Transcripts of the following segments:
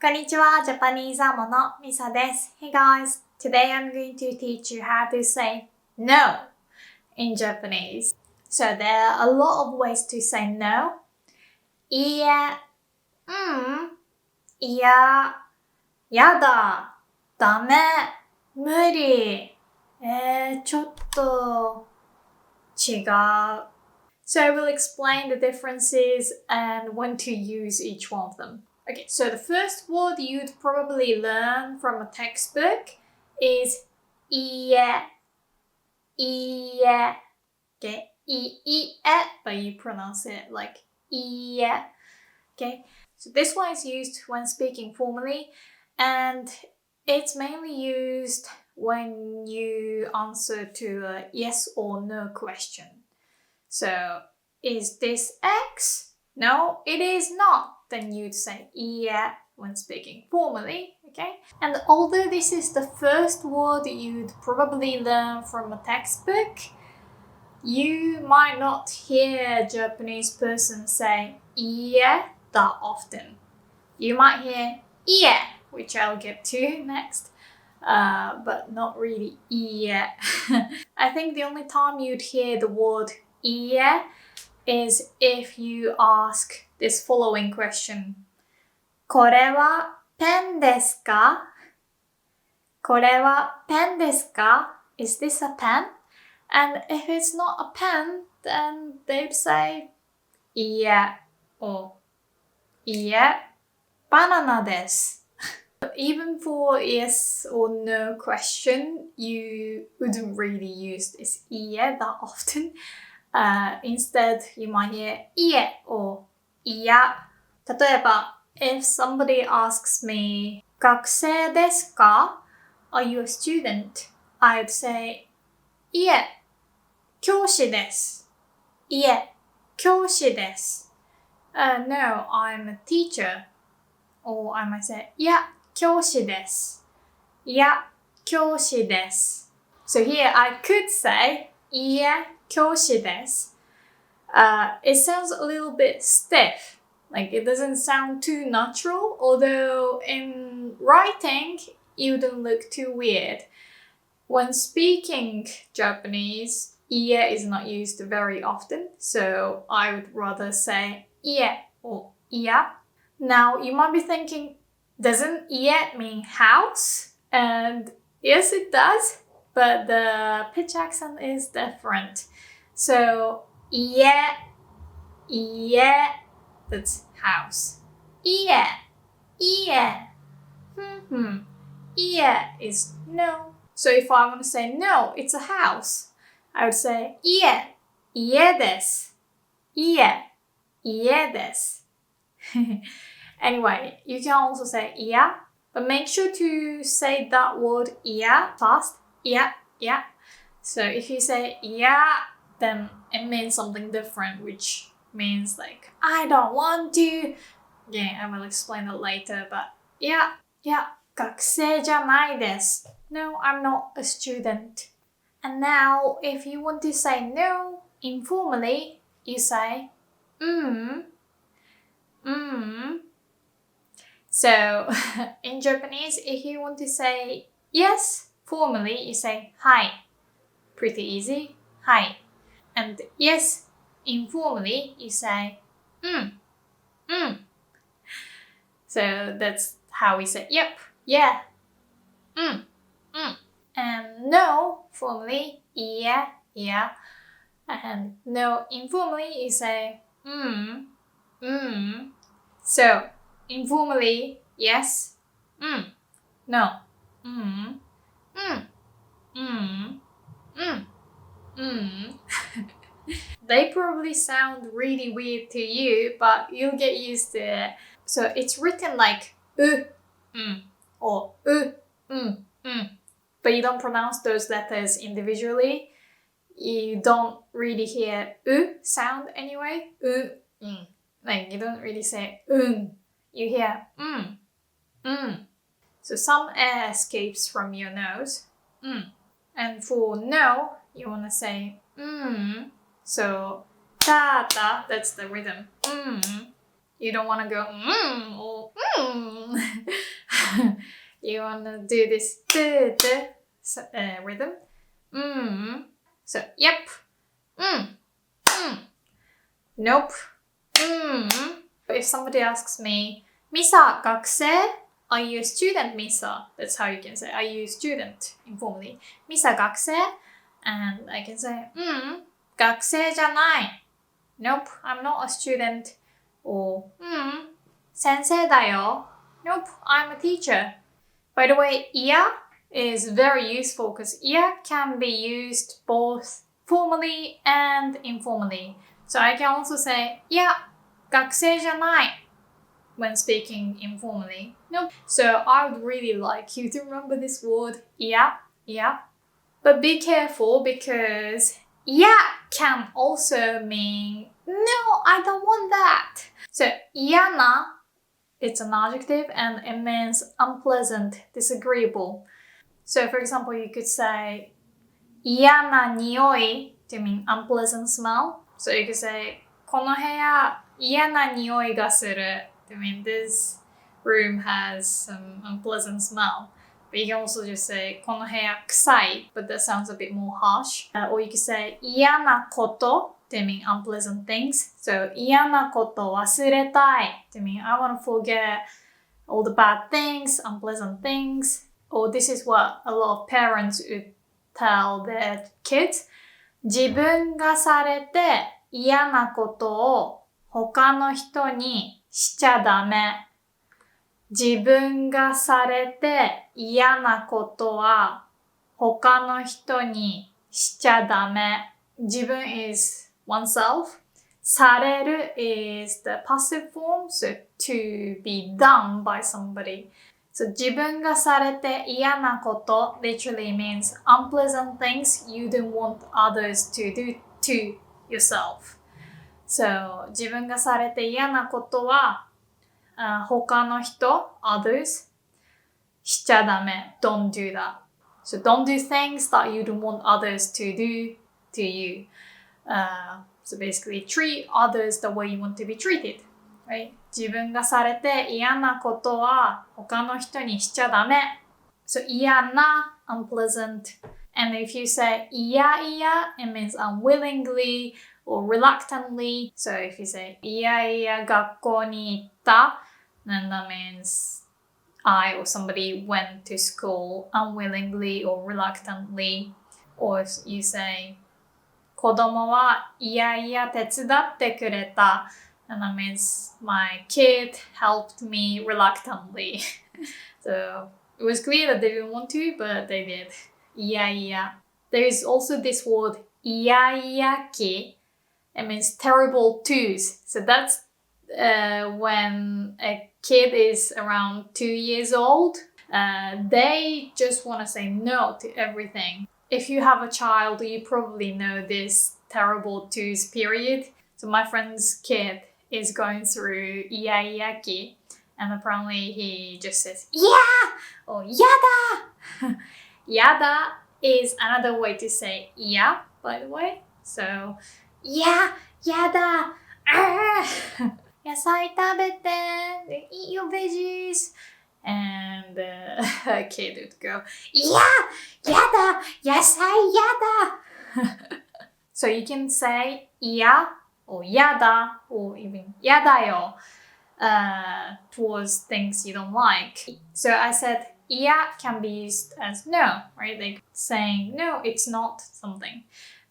こんにちは、ジャパニーズアモのミサです。Hey guys, today I'm going to teach you how to say no in Japanese. So there are a lot of ways to say no. いいえ、いや、やだ、ダメ、無理、ちょっと、違う。So I will explain the differences and when to use each one of them. Okay, so the first word you'd probably learn from a textbook is いいえ, いいえ. Okay, いいえ, but you pronounce it like いいえ. Okay, so this one is used when speaking formally and it's mainly used when you answer to a yes or no question. So, is this X? No, it is not. Then you'd say いいえ when speaking formally, okay? And although this is the first word you'd probably learn from a textbook, you might not hear a Japanese person say いいえ that often. You might hear いいえ, which I'll get to next, but not really いいえ. I think the only time you'd hear the word いいえ is if you ask this following question. これはペンですか? これはペンですか? Is this a pen? And if it's not a pen, then they'd say いいえ or いいえ、バナナです. Even for yes or no question, you wouldn't really use this いいえ that often.Instead, you might hear いいえ or いや。例えば、if somebody asks me 学生ですか? Are you a student? I'd say いえ、教師です。いえ、教師です。No, I'm a teacher. Or I might say いや、教師です。いや、教師です。So here I could say いいえ、教師です。It sounds a little bit stiff, like it doesn't sound too natural, although in writing, it wouldn't look too weird. When speaking Japanese, いえ is not used very often, so I would rather say いえ or いや. Now, you might be thinking, doesn't いえ mean house? And yes, it does, but the pitch accent is different. So, 家, that's house. 家, 家 is no. So if I want to say no, it's a house, I would say 家です. 家です. Anyway, you can also say 家, but make sure to say that word 家 fast. 家. So if you say 家, then it means something different, which means like, I don't want to. Yeah, I will explain it later, but yeah, 学生じゃないです. No, I'm not a student. And now, if you want to say no informally, you say, So, in Japanese, if you want to say yes formally, you say はい. Pretty easy. はい. And yes, informally, you say, So that's how we say, yep, yeah, And no, formally, yeah. And no, informally, you say, So, informally, yes, no, They probably sound really weird to you, but you'll get used to it. So it's written like or but you don't pronounce those letters individually. You don't really hear sound anyway. Like you don't really say You hear So some air escapes from your nose. And for no, you want to say So that's the rhythm. You don't want to go or You wanna do this rhythm? So, yep. Nope. If somebody asks me, Misa, 学生? Are you a student, Misa? That's how you can say, are you a student, informally. Misa, 学生? And I can say, 学生じゃない. Nope, I'm not a student. Or, 先生だよ. Nope, I'm a teacher. By the way, いや is very useful because いや can be used both formally and informally. So I can also say, いや、学生じゃない when speaking informally. Nope. So I would really like you to remember this word, いや. But be careful because いや can also mean, no, I don't want that. So 嫌な it's an adjective and it means unpleasant, disagreeable. So for example, you could say 嫌な匂い to mean unpleasant smell. So you could say この部屋嫌な匂いがする to mean this room has some unpleasant smell. But you can also just say この部屋臭い but that sounds a bit more harsh. Or you could say 嫌なこと to mean unpleasant things. So 嫌なこと忘れたい to mean I want to forget all the bad things, unpleasant things. Or this is what a lot of parents would tell their kids. 自分がされて嫌なことを他の人にしちゃダメ。自分がされて嫌なことは他の人にしちゃダメ。自分 is oneself. される is the passive form, so to be done by somebody. So 自分がされて嫌なこと literally means unpleasant things you don't want others to do to yourself. So 自分がされて嫌なことは他の人 others しちゃダメ don't do that. So don't do things that you don't want others to do to you. So basically treat others the way you want to be treated. Right? 自分がされて嫌なことは他の人にしちゃダメ. So 嫌な unpleasant. And if you say 嫌々 it means unwillingly or reluctantly. So if you say 嫌々学校に行った then that means I or somebody went to school unwillingly or reluctantly. Or if you say 子供は嫌々手伝ってくれた and that means my kid helped me reluctantly. So it was clear that they didn't want to, but they did. 嫌々. There is also this word 嫌々期. It means terrible twos. So that's when a kid is around 2 years old. They just want to say no to everything. If you have a child, you probably know this terrible twos period. So my friend's kid is going through 嫌々期. And apparently he just says 嫌 or やだ. やだ is another way to say 嫌, by the way. So やだ 野菜食べて eat your veggies. And a kid would go やだ野菜やだ. So you can say 嫌 or やだ or even やだよ towards things you don't like. So I said 嫌 can be used as no, right? Like saying no, it's not something.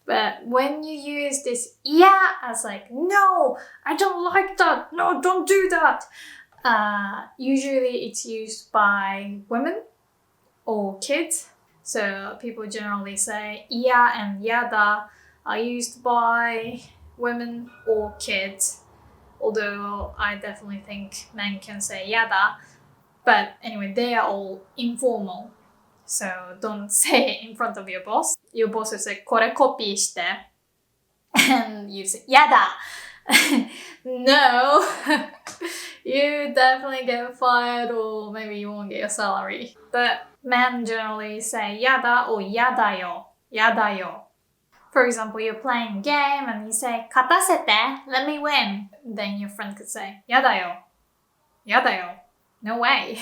But when you use this 嫌 as like no, I don't like that, no, don't do that. Usually it's used by women or kids. So people generally say 嫌 and やだ are used by women or kids. Although I definitely think men can say やだ. But anyway, they are all informal. So don't say it in front of your boss. Your boss will say これコピーして. And you say やだ. No. You definitely get fired or maybe you won't get your salary. But men generally say やだ or やだよ. やだよ. For example, you're playing a game and you say 勝たせて let me win. Then your friend could say やだよ. やだよ. No way.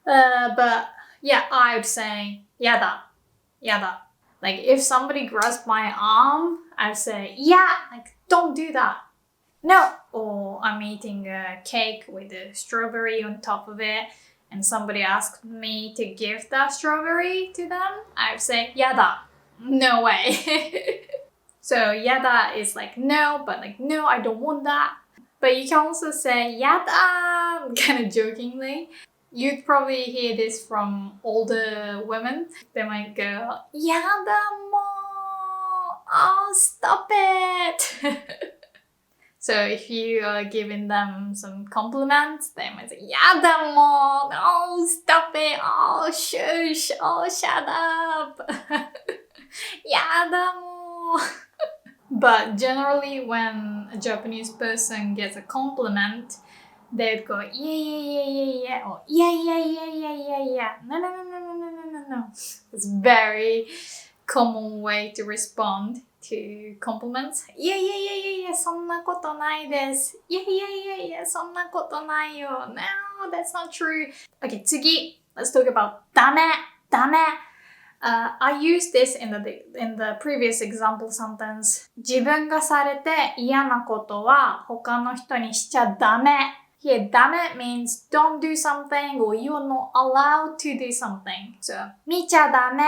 But yeah, I would say やだ. Like if somebody grabs my arm, I'd say, yeah, like don't do that. No. Or I'm eating a cake with a strawberry on top of it, and somebody asked me to give that strawberry to them, I'd say, やだ. No way. So やだ is like no, but like no, I don't want that. But you can also say やだ kind of jokingly. You'd probably hear this from older women. They might go, やだもう, oh, stop it. So if you are giving them some compliments, they might say, やだもう, oh, stop it, oh, shush, oh, shut up. やだもう. But generally when a Japanese person gets a compliment, they'd go, yeah, or yeah. No. It's very common way to respond to compliments. Yeah, そんなことないです. Yeah, そんなことないよ. No, that's not true. Okay, 次. Let's talk about ダメ. I used this in the previous example sentence. 自分がされて嫌なことは他の人にしちゃダメ. Here, ダメ means don't do something or you're not allowed to do something. So, 見ちゃダメ.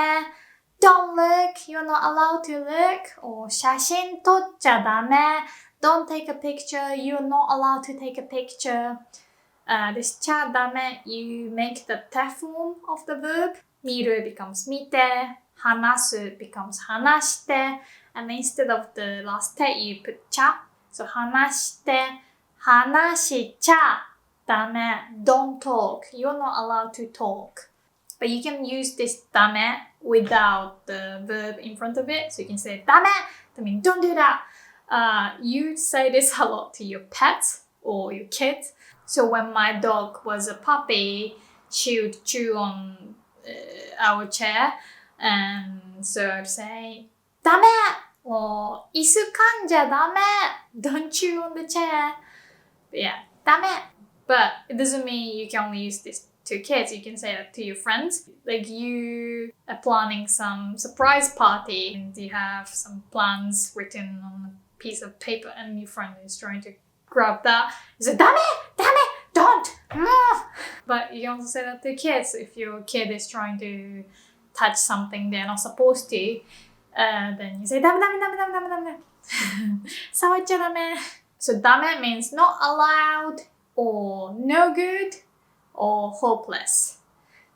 Don't look, you're not allowed to look. Or 写真撮っちゃダメ. Don't take a picture, you're not allowed to take a picture. This ちゃダメ, you make the te form of the verb. 見る becomes 見て. 話す becomes 話して. And instead of the last te, you put ちゃ. So 話して. 話しちゃダメ. Don't talk. You're not allowed to talk. But you can use this ダメ without the verb in front of it. So you can say ダメ that means don't do that. You say this a lot to your pets or your kids. So when my dog was a puppy, she would chew on our chair. And so I'd say ダメ or 椅子噛んじゃダメ Don't chew on the chair. But yeah, ダメ. But it doesn't mean you can only use this to kids. You can say that to your friends. Like you are planning some surprise party and you have some plans written on a piece of paper and your friend is trying to grab that. You say, ダメ, don't. But you can also say that to kids. If your kid is trying to touch something they're not supposed to, then you say, ダメ. 触っちゃダメ. So ダメ means not allowed or no good or hopeless.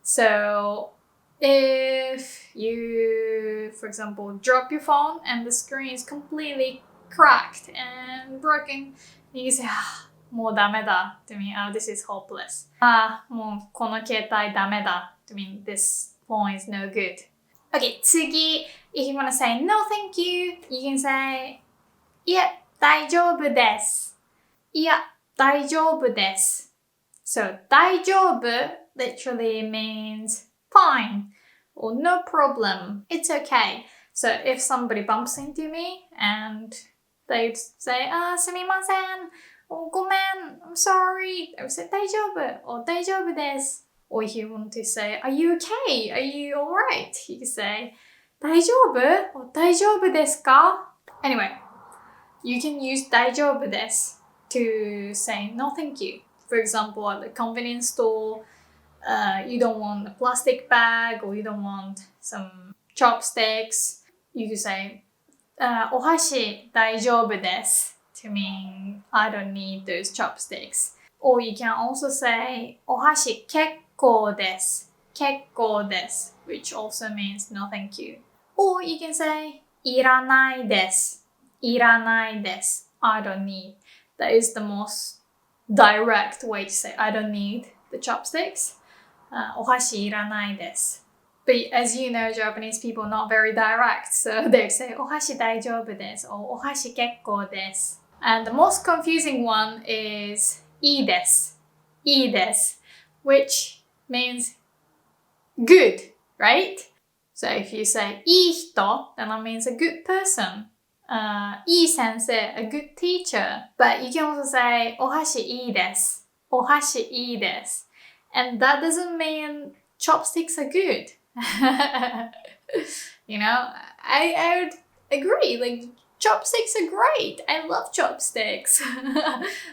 So if you, for example, drop your phone and the screen is completely cracked and broken, you can say, もうダメだ to mean, oh, this is hopeless. もうこの携帯ダメだ to mean this phone is no good. Okay, 次. If you want to say no thank you, you can say, いや、大丈夫です. いや、大丈夫です. So, 大丈夫 literally means fine or no problem. It's okay. So, if somebody bumps into me and they'd say, すみません. Or ごめん. I'm sorry. I would say 大丈夫 or 大丈夫です. Or if you want to say, are you okay? Are you alright? You can say, 大丈夫 or 大丈夫ですか? Anyway, you can use 大丈夫です to say no thank you. For example, at the convenience store, you don't want a plastic bag or you don't want some chopsticks. You could say, お箸大丈夫です to mean I don't need those chopsticks. Or you can also say, お箸結構です which also means no thank you. Or you can say, いらないです I don't need. That is the most direct way to say I don't need the chopsticks. お箸いらないです But as you know, Japanese people are not very direct, so they say お箸大丈夫です or お箸結構です And the most confusing one is いいです which means good, right? So if you say いい人, then that means a good person. いい先生, a good teacher. But you can also say お箸いいです or 箸いいです And that doesn't mean chopsticks are good. You know, I would agree, like chopsticks are great. I love chopsticks.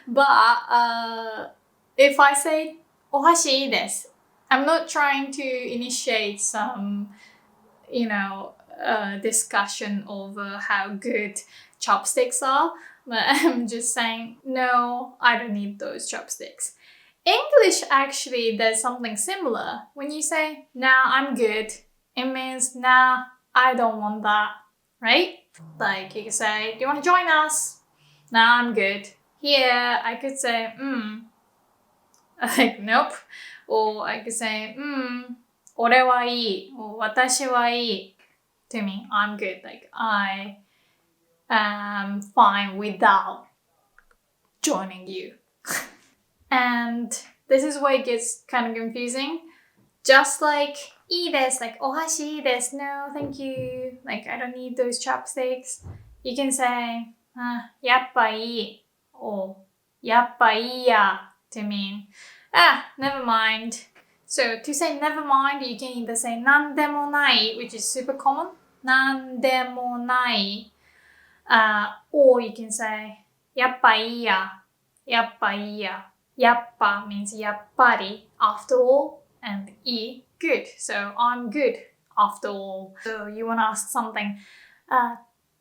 But if I say お箸いいです, I'm not trying to initiate some, you know, discussion over how good chopsticks are, but I'm just saying, no, I don't need those chopsticks. English actually does something similar. When you say, nah, I'm good, it means, nah, I don't want that, right? Like you could say, do you want to join us? Nah, I'm good. Here, I could say, like, nope. Or I could say, 俺はいい or 私はいい to me, I'm good. Like, I am fine without joining you. And this is where it gets kind of confusing. Just like いいです like お箸いいです no, thank you. Like, I don't need those chopsticks. You can say, やっぱいい or やっぱいいや to mean, never mind. So to say never mind, you can either say なんでもない which is super common. なんでもない or you can say やっぱいいややっぱいいややっぱ means やっぱり after all and いい good. So I'm good after all. So you want to ask something.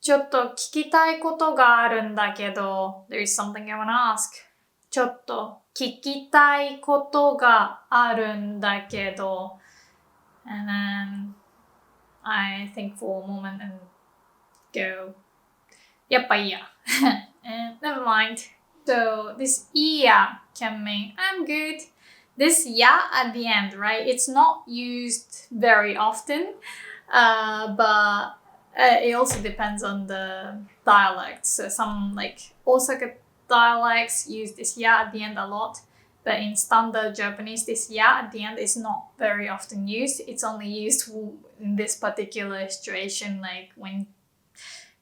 ちょっと聞きたいことがあるんだけど There is something I want to ask. ちょっと聞きたいことがあるんだけど and then I think for a moment and go やっぱいいやand never mind. So this いいや can mean I'm good. This や at the end, right? It's not used very often, but it also depends on the dialect. So some like Osaka dialects use this や at the end a lot, but in standard Japanese, this や at the end is not very often used. It's only used in this particular situation, like when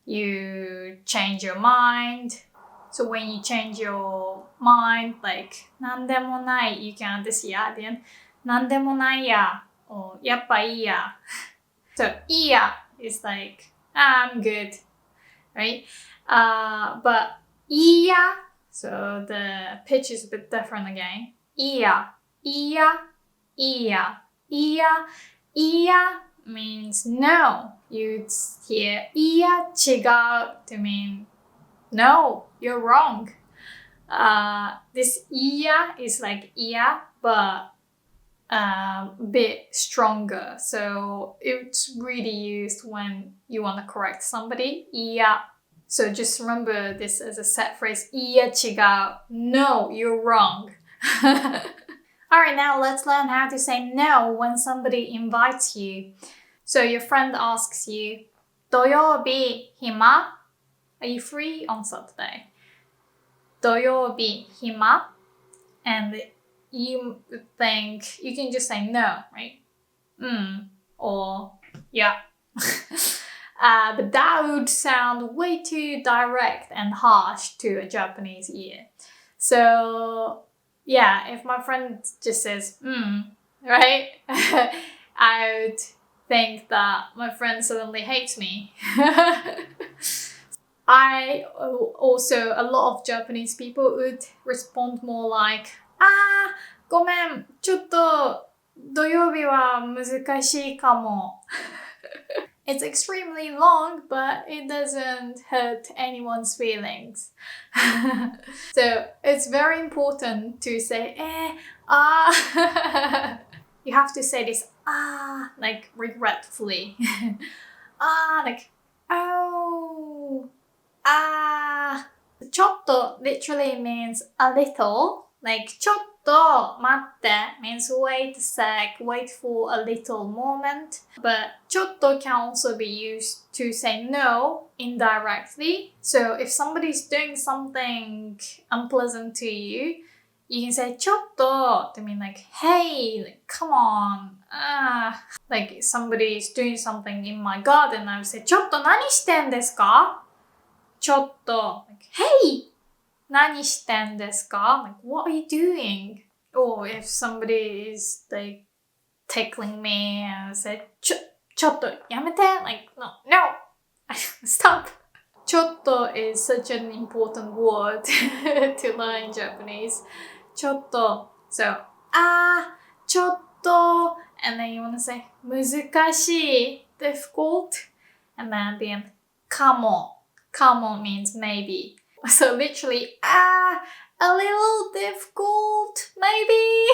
you change your mind. So when you change your mind, like なんでもない you can add this や at the end. なんでもないや or やっぱいいや. So いいや is like I'm good, right? But いいや so the pitch is a bit different again. いいやいいやいいやいいやいいや means no. You'd hear いいや違う to mean no, you're wrong. This いや is like いや but a bit stronger. So it's really used when you want to correct somebody. いや. So just remember this as a set phrase. いや違う. No, you're wrong. Alright, now let's learn how to say no when somebody invites you. So your friend asks you, 土曜日暇? Are you free on Saturday? 土曜日暇? And you think you can just say no, right? Or yeah. But that would sound way too direct and harsh to a Japanese ear. So yeah, if my friend just says right? I would think that my friend suddenly hates me. I also, a lot of Japanese people would respond more like, ごめん、ちょっと土曜日は難しいかも. It's extremely long, but it doesn't hurt anyone's feelings. So it's very important to say, You have to say this, like regretfully. Like, oh. ちょっと literally means a little. Like ちょっと待って means wait a sec, wait for a little moment. But ちょっと can also be used to say no indirectly. So if somebody's doing something unpleasant to you, you can say ちょっと to mean like, hey, like, come on. Like somebody's doing something in my garden, I would say ちょっと何してんですか? ちょっと like, hey, 何してんですか? Like, what are you doing? or if somebody is like tickling me and say ちょっとやめて like no stop. ちょっと is such an important word to learn in Japanese. ちょっと so ちょっと and then you want to say 難しい difficult and then at the end かも means maybe. So literally, a little difficult, maybe.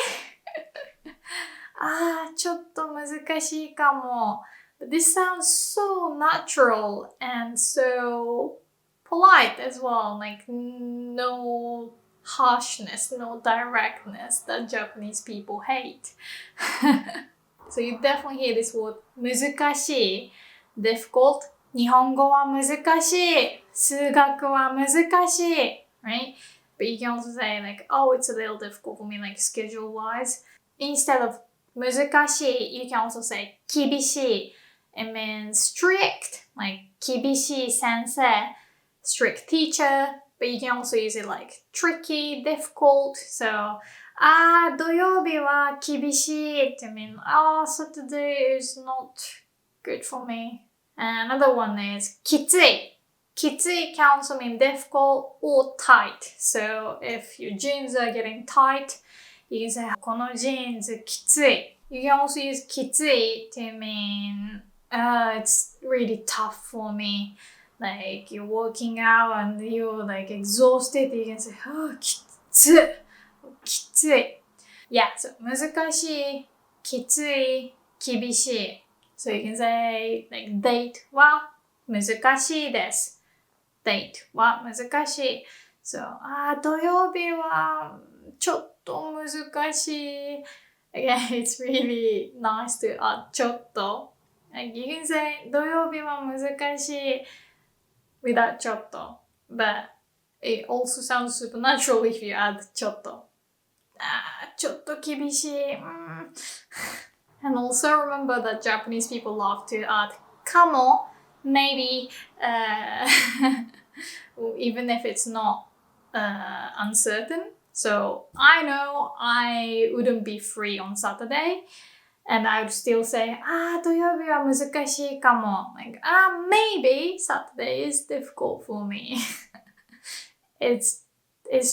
ちょっと難しいかも. But this sounds so natural and so polite as well. Like no harshness, no directness that Japanese people hate. So you definitely hear this word 難しい difficult. 日本語は難しい。数学は難しい。Right? But you can also say like, oh, it's a little difficult for me, like schedule-wise. Instead of 難しい, you can also say 厳しい. It means strict, like 厳しい先生, strict teacher. But you can also use it like tricky, difficult. So, 土曜日は厳しい to mean, Saturday is not good for me. And another one is きつい. きつい can also mean difficult or tight. So if your jeans are getting tight, you can say このジーンズきつい. You can also use きつい to mean it's really tough for me. Like you're working out and you're like exhausted. You can say きつい. きつい. Yeah, so 難しい, きつい, 厳しい. So you can say like date は難しいです。date は難しい。So, 土曜日はちょっと難しい。Again, it's really nice to add ちょっと。Like you can say 土曜日は難しい without ちょっと。But it also sounds supernatural if you add ちょっと。ちょっと厳しい。And also remember that Japanese people love to add かも maybe, even if it's not uncertain. So I know I wouldn't be free on Saturday, and I would still say, 土曜日は難しいかも. Like, maybe Saturday is difficult for me. It's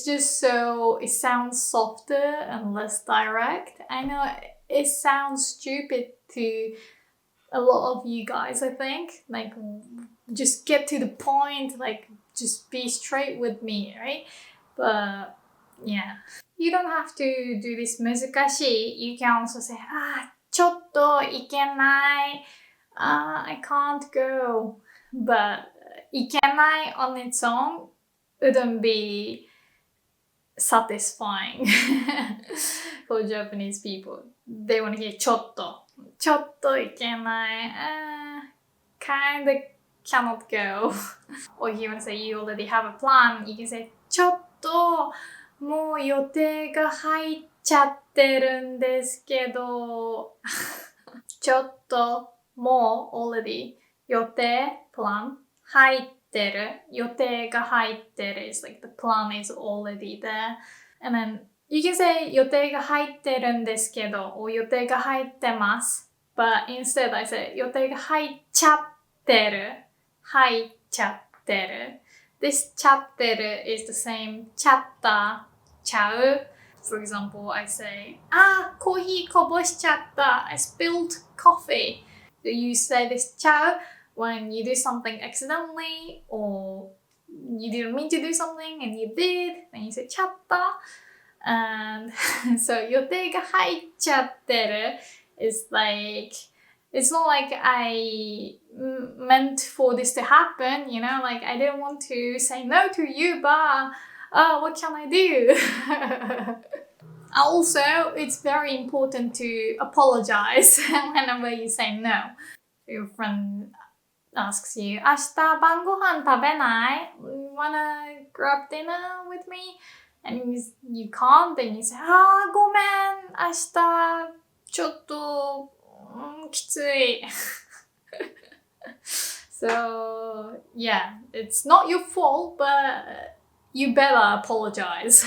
just so, it sounds softer and less direct. I know it sounds stupid to a lot of you guys, I think. Like, just get to the point, like, just be straight with me, right? But, yeah. You don't have to do this 難しい. You can also say, ちょっといけない. I can't go. But, いけない on its own wouldn't be satisfying for Japanese people. They want to hear ちょっといけない. Kinda cannot go. Or if you want to say you already have a plan, you can say ちょっともう予定が入っちゃってるんですけど。ちょっともう already 予定 plan 入ってる。予定が入ってる is like the plan is already there. And then you can say 予定が入ってるんですけど or 予定が入ってます。But instead I say 予定が入っちゃってる。入っちゃってる。This ちゃってる is the same ちゃったちゃう。For example, I say, コーヒーこぼしちゃった。I spilled coffee. Do you say this ちゃう when you do something accidentally or you didn't mean to do something and you did, and you say ちゃった。And so 予定が入っちゃってる is like, it's not like I meant for this to happen, you know, like I didn't want to say no to you, but what can I do? Also, it's very important to apologize whenever you say no. Your friend asks you, 明日晩ご飯食べない? Wanna grab dinner with me? And you can't, then you say, ごめん、明日ちょっときつい. So, yeah, it's not your fault, but you better apologize.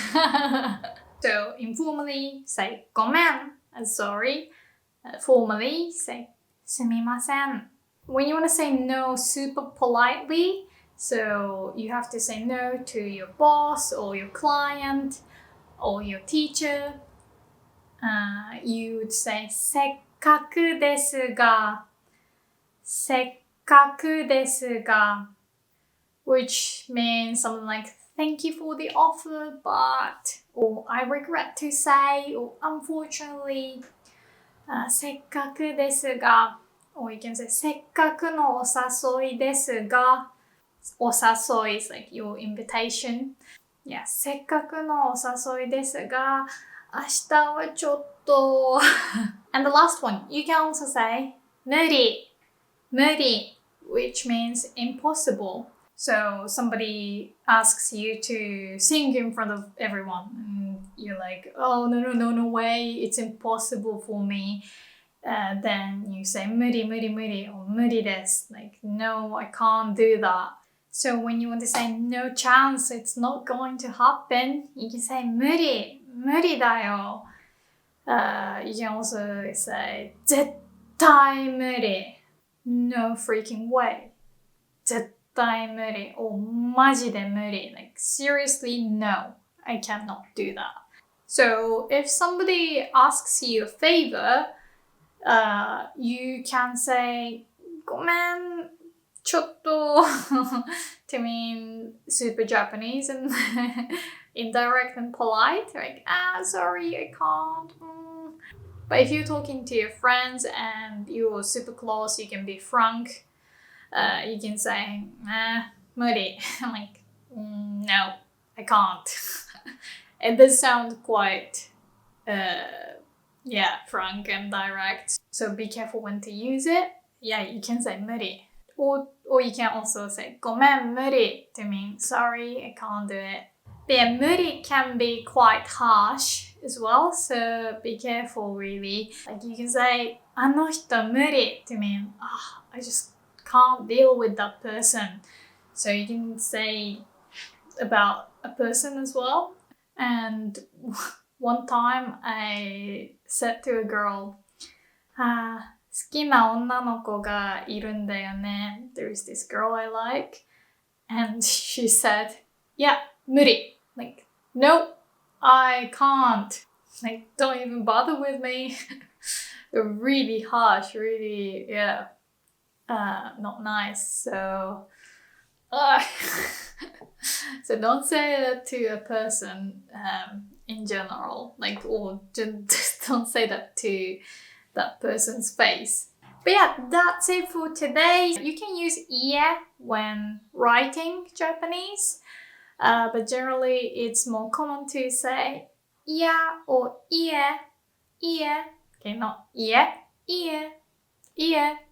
So informally, say ごめん as sorry. Formally, say すみません. When you want to say no super politely, so you have to say no to your boss or your client or your teacher, you would say せっかくですが, せっかくですが, which means something like thank you for the offer, but, or I regret to say, or unfortunately, せっかくですが, or you can say せっかくのお誘いですが, お誘い is like your invitation. Yeah, せっかくのお誘いですが、明日はちょっと. And the last one, you can also say 無理, 無理, which means impossible. So somebody asks you to sing in front of everyone and you're like, oh, no way, it's impossible for me. Then you say 無理無理無理 or 無理です. Like, no, I can't do that. So when you want to say no chance, it's not going to happen, you can say 無理、無理だよ. You can also say 絶対無理. No freaking way. 絶対無理 or マジで無理. Like, seriously, no, I cannot do that. So if somebody asks you a favor, you can say ごめん、ちょっと to mean super Japanese and indirect and polite, like, sorry, I can't. But if you're talking to your friends and you're super close, you can be frank. You can say, 無理. Like, no, I can't. It does sound quite, frank and direct. So be careful when to use it. Yeah, you can say 無理. Or you can also say ごめん、無理 to mean sorry, I can't do it. But yeah, 無理 can be quite harsh as well, so be careful really. Like you can say あの人無理 to mean, I just can't deal with that person. So you can say about a person as well. And one time I said to a girl, 好きな女の子がいるんだよね. There's this girl I like. And she said, yeah, 無理. Like, no, I can't. Like, don't even bother with me. They're really harsh, really, not nice. So, so don't say that to a person in general. Like, or just don't say that to that person's face. But yeah, that's it for today. You can use いえ when writing Japanese, but generally it's more common to say いや or いえ, いえ. Okay, not いえ, いえ, いえ.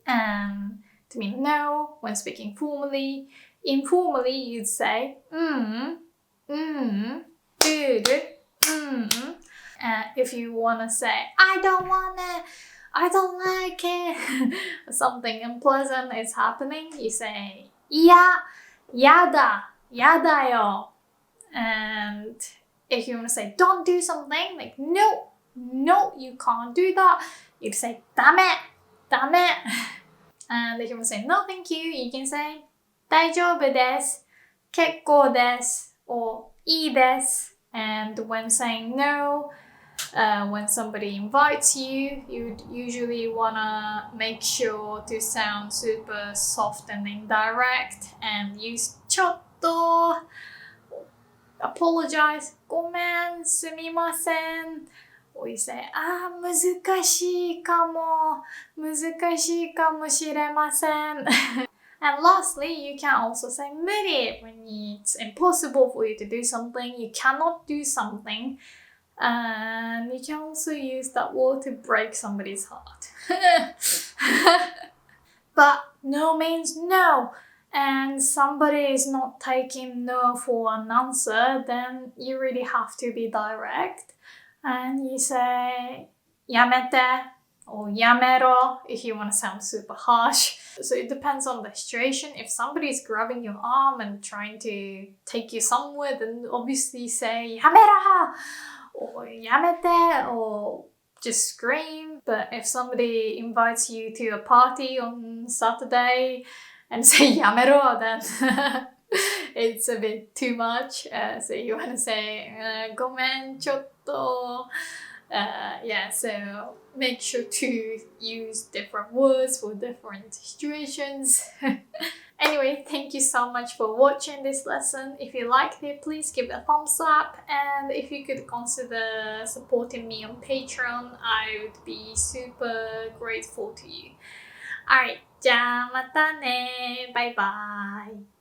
And to mean no when speaking formally. Informally, you'd say good, if you want to say, I don't want it, I don't like it, something unpleasant is happening, you say, いや、やだ、やだよ. And if you want to say, don't do something, like, no, you can't do that, you'd say, ダメ、ダメ. And if you want to say, no, thank you, you can say, 大丈夫です、結構です, or いいです. And when saying no, when somebody invites you, you'd usually wanna make sure to sound super soft and indirect and use ちょっと, apologize, ごめん、すみません. Or you say, 難しいかもしれません. And lastly, you can also say 無理 when it's impossible for you to do something, you cannot do something. And you can also use that word to break somebody's heart. But no means no. And somebody is not taking no for an answer, then you really have to be direct. And you say やめて or yamero if you want to sound super harsh. So it depends on the situation. If somebody is grabbing your arm and trying to take you somewhere, then obviously say yamera or yamete or just scream. But if somebody invites you to a party on Saturday and say yamero, then it's a bit too much. So you want to say gomen chotto. Yeah, so make sure to use different words for different situations. Anyway, thank you so much for watching this lesson. If you liked it, please give it a thumbs up. And if you could consider supporting me on Patreon, I would be super grateful to you. Alright, じゃあまたね。バイバイ。